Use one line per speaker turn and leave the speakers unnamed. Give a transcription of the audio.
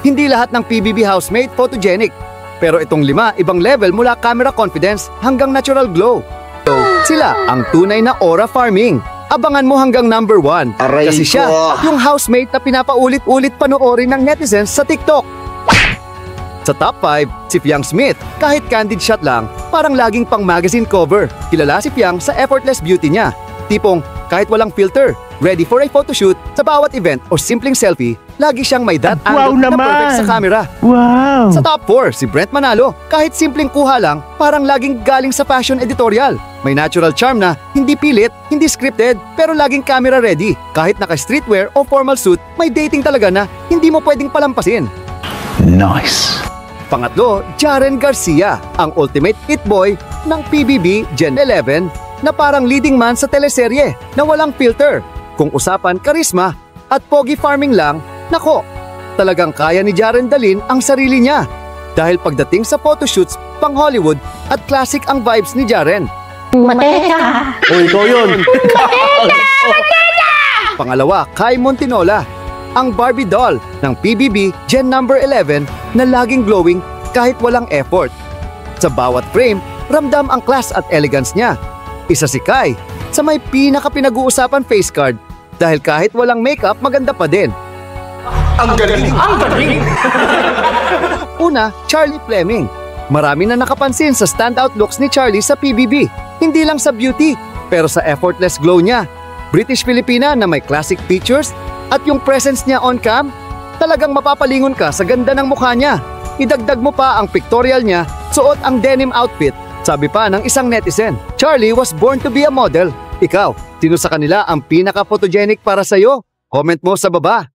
Hindi lahat ng PBB housemate photogenic. Pero itong 5 ibang level mula camera confidence hanggang natural glow. So, sila ang tunay na aura farming. Abangan mo hanggang number 1.
Aray
Kasi siya
ko.
yung housemate na pinapaulit-ulit panoorin ng netizens sa TikTok. Sa top 5, si Fiang Smith. Kahit candid shot lang, parang laging pang magazine cover. Kilala si Fiang sa effortless beauty niya. Tipong kahit walang filter, ready for a photoshoot sa bawat event o simpleng selfie, lagi siyang may that angle na perfect sa camera.
Wow!
Sa top 4, si Brent Manalo. Kahit simpleng kuha lang, parang laging galing sa fashion editorial. May natural charm na hindi pilit, hindi scripted, pero laging camera ready. Kahit naka-streetwear o formal suit, may dating talaga na hindi mo pwedeng palampasin.
Nice!
Pangatlo, Jaren Garcia, ang ultimate hit boy ng PBB Gen 11 na parang leading man sa teleserye na walang filter. Kung usapan karisma at pogi farming lang, nako, talagang kaya ni Jaren dalin ang sarili niya. Dahil pagdating sa photoshoots, pang Hollywood at classic ang vibes ni Jaren.
Mateka!
Oh, ikaw yun!
Pangalawa, Kai Montinola, ang Barbie doll ng PBB Gen number 11 na laging glowing kahit walang effort. Sa bawat frame, ramdam ang class at elegance niya. Isa si Kai sa may pinaka-pinag-uusapan face card dahil kahit walang makeup, maganda pa din.
Ang galing! Ang galing!
Una, Charlie Fleming. Marami na nakapansin sa standout looks ni Charlie sa PBB. Hindi lang sa beauty, pero sa effortless glow niya. British Filipina na may classic features at yung presence niya on cam, talagang mapapalingon ka sa ganda ng mukha niya. Idagdag mo pa ang pictorial niya, suot ang denim outfit. Sabi pa ng isang netizen, Charlie was born to be a model. Ikaw, sino sa kanila ang pinaka-photogenic para sa'yo? Comment mo sa baba.